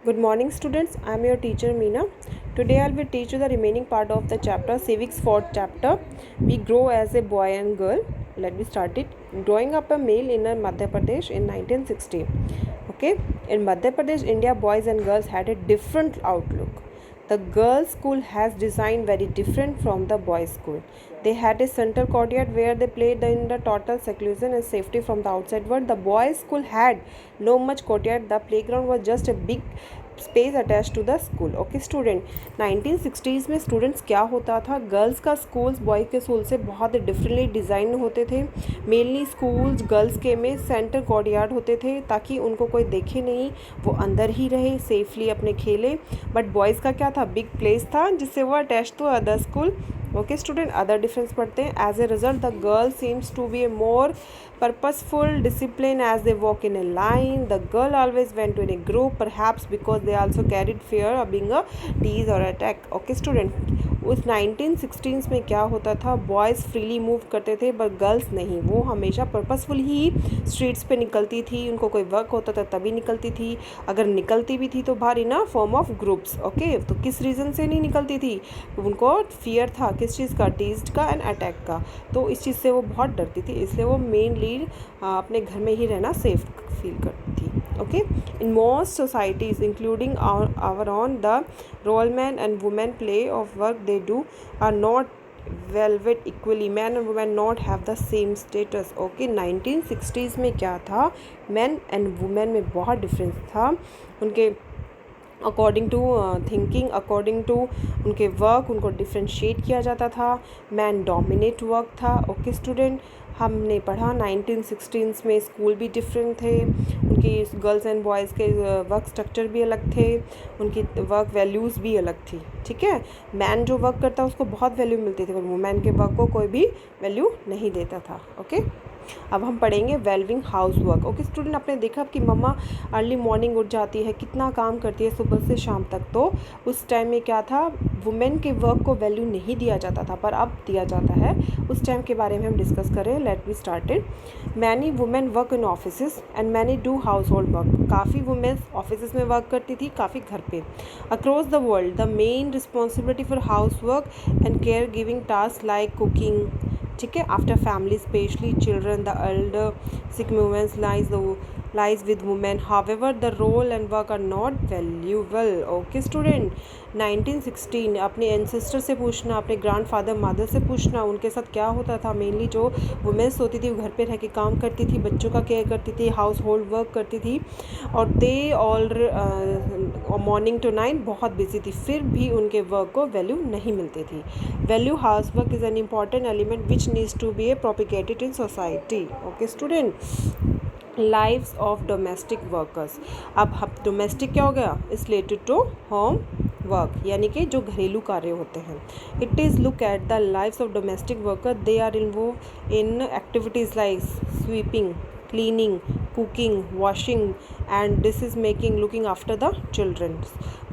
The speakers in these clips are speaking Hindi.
Good morning, students. I am your teacher Meena. Today I will teach you the remaining part of the chapter Civics, fourth chapter. We grow as a boy and girl. Let me start it. Growing up a male in Madhya Pradesh in 1960. Okay, in Madhya Pradesh, India, boys and girls had a different outlook. The girls' school has designed very different from the boys' school. They had a central courtyard where they played in the total seclusion and safety from the outside world. The boys' school had no much courtyard. The playground was just a big space attach to the school. Okay student, 1960s में स्टूडेंट्स क्या होता था, गर्ल्स का स्कूल्स बॉय के स्कूल से बहुत डिफरेंटली डिज़ाइन होते थे. मेनली स्कूल्स गर्ल्स के में सेंटर कोर्टयार्ड होते थे ताकि उनको कोई देखे नहीं, वो अंदर ही रहे, सेफली अपने खेले. बट बॉयज़ का क्या था, बिग प्लेस था जिससे वो attach to other school. Okay student, other difference पढ़ते हैं. As a result the girl seems to be a more purposeful discipline as they walk in a line. The girl always went in a group, perhaps because they also carried fear of being a teased or attacked. Okay student, उस 1916s में क्या होता था, बॉयज़ फ्रीली मूव करते थे बट गर्ल्स नहीं. वो हमेशा पर्पसफुल ही स्ट्रीट्स पे निकलती थी. उनको कोई वर्क होता था तभी निकलती थी. अगर निकलती भी थी तो बाहर in a form of groups. Okay, तो किस रीज़न से नहीं निकलती थी, उनको फियर था किस चीज़ का, टीज्ड का एंड अटैक का. तो इस चीज़ से वो बहुत डरती थी, इसलिए वो मेनली अपने घर में ही रहना सेफ फील करती थी. Okay, in most societies including our on the role man and women play of work they do are not valued equally. Man and women not have the same status. Okay, 1960s में क्या था, मैन एंड वुमेन में बहुत डिफरेंस था. उनके according to thinking, according to उनके वर्क, उनको डिफ्रेंशिएट किया जाता था. मैन डोमिनेट वर्क था. ओके स्टूडेंट, हमने पढ़ा 1916s में स्कूल भी डिफरेंट थे. उनकी गर्ल्स एंड बॉयज़ के वर्क स्ट्रक्चर भी अलग थे, उनकी वर्क वैल्यूज़ भी अलग थी. ठीक है, मैन जो वर्क करता उसको बहुत वैल्यू मिलती थी पर वुमेन के वर्क को कोई भी वैल्यू नहीं देता था. ओके, अब हम पढ़ेंगे well-being house work. Okay student, आपने देखा कि मम्मा अर्ली मॉर्निंग उठ जाती है, कितना काम करती है सुबह से शाम तक. तो उस टाइम में क्या था, वुमेन के वर्क को वैल्यू नहीं दिया जाता था पर अब दिया जाता है. उस टाइम के बारे में हम डिस्कस करें. Let we started. Many women work in office and many do household work. काफ़ी वुमेन ऑफिस में वर्क करती थी, काफ़ी घर पे. Across the world the main responsibility for house work and care giving task like cooking. ठीक है, after family specially children the elder sick movements lies with women. However, the role and work are not valuable. Okay student, 1916 अपने एंसेस्टर से पूछना, अपने ग्रैंडफादर मदर से पूछना उनके साथ क्या होता था. मेनली जो वुमेन्स होती थी वो घर पे रह के काम करती थी, बच्चों का केयर करती थी, हाउस होल्ड वर्क करती थी और they all morning to night बहुत बिजी थी, फिर भी उनके वर्क को वैल्यू नहीं मिलती थी. Value house work is an important element which needs to be a propagated in society. Okay student, lives of domestic workers. अब डोमेस्टिक क्या हो गया, is related to home work यानी कि जो घरेलू कार्य होते हैं. It is look at the lives of domestic worker. They are involve in activities like sweeping, cleaning, cooking, washing and this is making, looking after the children.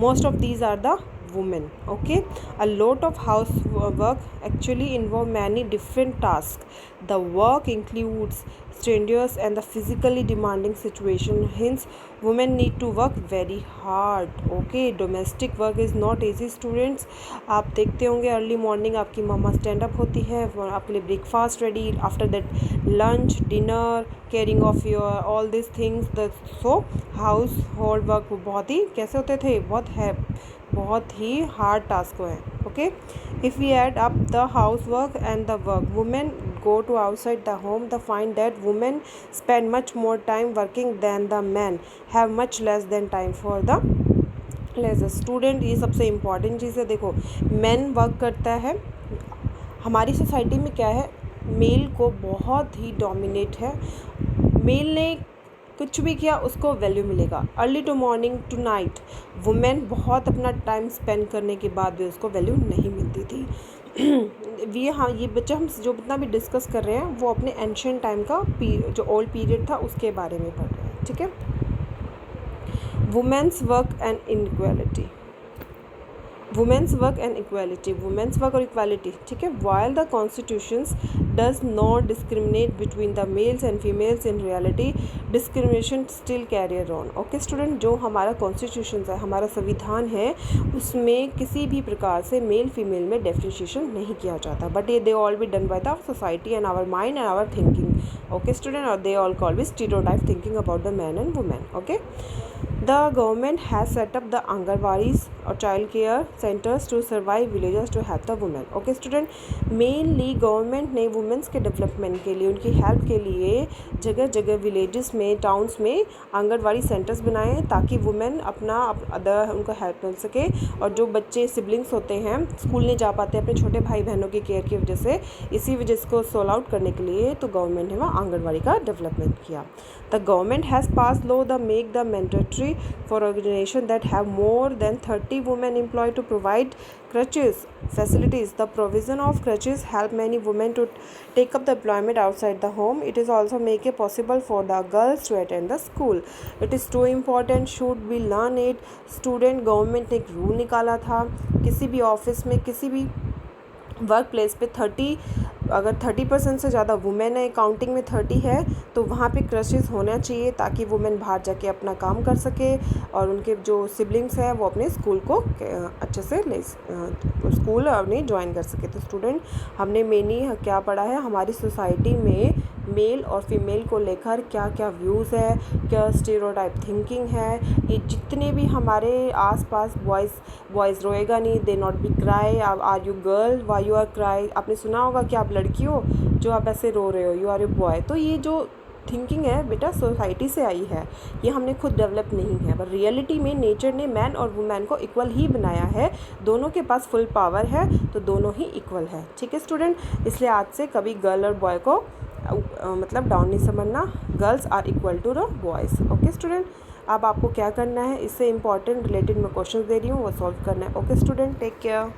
Most of these are the women. Okay, a lot of house work actually involve many different tasks. The work includes strenuous and the physically demanding situation, hence women need to work very hard. Okay, domestic work is not easy students. आप देखते होंगे अर्ली मॉर्निंग आपकी मम्मा स्टैंड अप होती है, आपके लिए breakfast ready, after that lunch dinner, caring of your all this things. So household work बहुत ही कैसे होते थे, बहुत ही हार्ड टास्क हैं. Okay, if we add up the house work and the work women go to outside the home, the find that women spend much more time working than the men, have much less than time for the leisure. Student, ये सबसे इम्पॉर्टेंट चीज़ है. देखो, मैन वर्क करता है, हमारी सोसाइटी में क्या है, मेल को बहुत ही डोमिनेट है. मेल ने कुछ भी किया उसको वैल्यू मिलेगा. Early to morning to night women बहुत अपना टाइम स्पेंड करने के बाद भी उसको वैल्यू नहीं मिलती थी. ये बच्चा हम जो जितना भी डिस्कस कर रहे हैं वो अपने एंशियंट टाइम का जो ओल्ड पीरियड था उसके बारे में पढ़ रहे हैं. ठीक है, women's work and inequality. Women's work and equality, women's work और इक्वालिटी, ठीक है। While the constitutions does not discriminate between the males and females, in reality discrimination still carried on. Okay student, जो हमारा कॉन्स्टिट्यूशन है, हमारा संविधान है, उसमें किसी भी प्रकार से मेल फीमेल में डिफ्रेंशिएशन नहीं किया जाता, बट ये they all be done by the society and our mind and our thinking. Okay student, और they all call be stereotype thinking about the man and women. Okay, the government has set up the Anganwadis or child care centers to survive villages to help the women. Okay student, mainly government ने वुमेंस के डेवलपमेंट के लिए, उनकी हेल्प के लिए जगह जगह विलेजेस में, टाउन्स में आंगनवाड़ी सेंटर्स बनाए ताकि वुमेन अपना अदर उनको हेल्प मिल सके। और जो बच्चे सिबलिंग्स होते हैं, स्कूल नहीं जा पाते अपने छोटे भाई बहनों की केयर की वजह से, इसी वजह को सोल्व आउट करने के लिए तो गवर्नमेंट ने वहाँ आंगनवाड़ी का डेवलपमेंट किया। The government has passed law that make the mandatory for organizations that have more than 30 women employed to provide crutches facilities. The provision of crutches help many women to take up the employment outside the home. It is also make it possible for the girls to attend the school. It is too important, should we learn it. Student government ने एक रूल निकाला था, किसी भी ऑफिस में, किसी भी वर्क प्लेस पे 30% से ज़्यादा वुमेन है, काउंटिंग में 30 है, तो वहाँ पे क्रशेस होना चाहिए ताकि वुमेन बाहर जाके अपना काम कर सके और उनके जो सिबलिंग्स हैं वो अपने स्कूल को अच्छे से स्कूल अपनी ज्वाइन कर सके। तो स्टूडेंट, हमने मेनली क्या पढ़ा है, हमारी सोसाइटी में मेल और फीमेल को लेकर क्या क्या व्यूज़ है, क्या स्टीरियोटाइप थिंकिंग है। ये जितने भी हमारे आसपास बॉयज़ रोएगा नहीं, they not be cry, are you girl, why you are cry. आपने सुना होगा कि आप लड़की हो जो आप ऐसे रो रहे हो, यू आर ए बॉय। तो ये जो थिंकिंग है बेटा सोसाइटी से आई है, ये हमने खुद डेवलप नहीं है, पर रियलिटी में नेचर ने मैन और वुमेन को इक्वल ही बनाया है। दोनों के पास फुल पावर है, तो दोनों ही इक्वल है। ठीक है स्टूडेंट, इसलिए आज से कभी गर्ल और बॉय को मतलब डाउन नहीं समझना। Girls are equal to the boys. Okay student, अब आपको क्या करना है, इससे इंपॉर्टेंट रिलेटेड मैं क्वेश्चन दे रही हूँ, वो सॉल्व करना है। Okay student, take care.